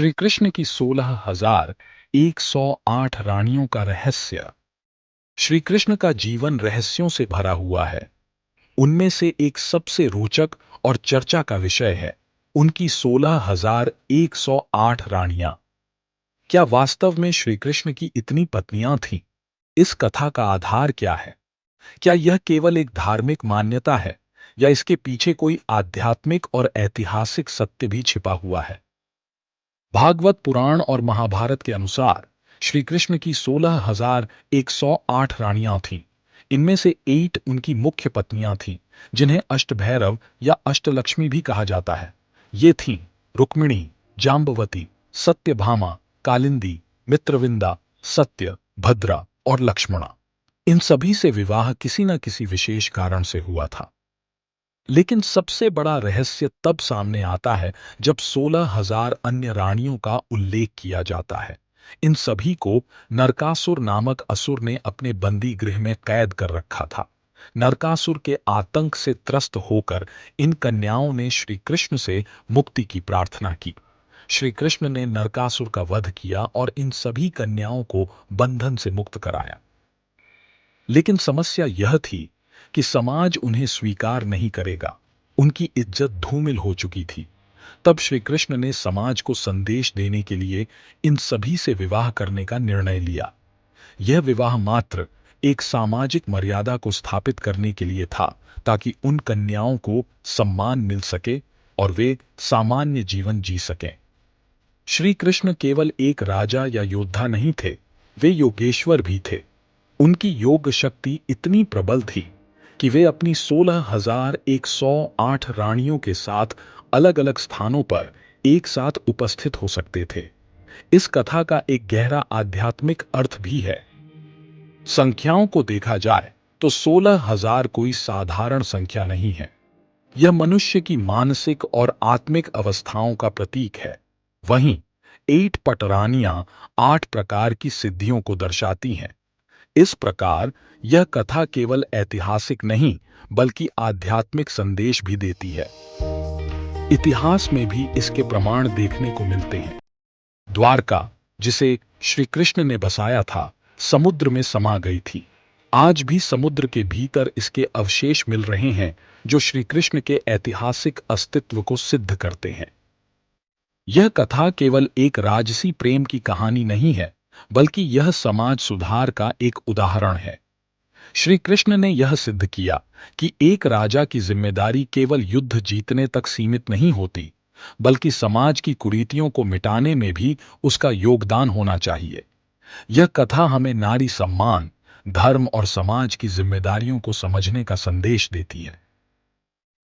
श्री कृष्ण की 16,108 रानियों का रहस्य। श्री कृष्ण का जीवन रहस्यों से भरा हुआ है। उनमें से एक सबसे रोचक और चर्चा का विषय है उनकी 16,108 रानियां। क्या वास्तव में श्री कृष्ण की इतनी पत्नियां थीं? इस कथा का आधार क्या है? क्या यह केवल एक धार्मिक मान्यता है या इसके पीछे कोई आध्यात्मिक और ऐतिहासिक सत्य भी छिपा हुआ है? भागवत पुराण और महाभारत के अनुसार श्री कृष्ण की 16,108 रानियां थीं। इनमें से 8 उनकी मुख्य पत्नियां थीं, जिन्हें अष्टभैरव या अष्टलक्ष्मी भी कहा जाता है। ये थीं रुक्मिणी, जाम्बवती, सत्यभामा, कालिंदी, मित्रविंदा, सत्य, भद्रा और लक्ष्मणा। इन सभी से विवाह किसी न किसी विशेष कारण से हुआ था। लेकिन सबसे बड़ा रहस्य तब सामने आता है जब 16,000 अन्य रानियों का उल्लेख किया जाता है। इन सभी को नरकासुर नामक असुर ने अपने बंदी गृह में कैद कर रखा था। नरकासुर के आतंक से त्रस्त होकर इन कन्याओं ने श्री कृष्ण से मुक्ति की प्रार्थना की। श्री कृष्ण ने नरकासुर का वध किया और इन सभी कन्याओं को बंधन से मुक्त कराया। लेकिन समस्या यह थी कि समाज उन्हें स्वीकार नहीं करेगा। उनकी इज्जत धूमिल हो चुकी थी। तब श्री कृष्ण ने समाज को संदेश देने के लिए इन सभी से विवाह करने का निर्णय लिया। यह विवाह मात्र एक सामाजिक मर्यादा को स्थापित करने के लिए था, ताकि उन कन्याओं को सम्मान मिल सके और वे सामान्य जीवन जी सकें। श्री कृष्ण केवल एक राजा या योद्धा नहीं थे, वे योगेश्वर भी थे। उनकी योग शक्ति इतनी प्रबल थी कि वे अपनी 16,108 रानियों के साथ अलग-अलग स्थानों पर एक साथ उपस्थित हो सकते थे। इस कथा का एक गहरा आध्यात्मिक अर्थ भी है। संख्याओं को देखा जाए तो 16,000 कोई साधारण संख्या नहीं है। यह मनुष्य की मानसिक और आत्मिक अवस्थाओं का प्रतीक है। वहीं 8 पटरानियां 8 प्रकार की सिद्धियों को दर्शाती हैं। इस प्रकार यह कथा केवल ऐतिहासिक नहीं बल्कि आध्यात्मिक संदेश भी देती है। इतिहास में भी इसके प्रमाण देखने को मिलते हैं। द्वारका, जिसे श्री कृष्ण ने बसाया था, समुद्र में समा गई थी। आज भी समुद्र के भीतर इसके अवशेष मिल रहे हैं, जो श्री कृष्ण के ऐतिहासिक अस्तित्व को सिद्ध करते हैं। यह कथा केवल एक राजसी प्रेम की कहानी नहीं है, बल्कि यह समाज सुधार का एक उदाहरण है। श्री कृष्ण ने यह सिद्ध किया कि एक राजा की जिम्मेदारी केवल युद्ध जीतने तक सीमित नहीं होती, बल्कि समाज की कुरीतियों को मिटाने में भी उसका योगदान होना चाहिए। यह कथा हमें नारी सम्मान, धर्म और समाज की जिम्मेदारियों को समझने का संदेश देती है।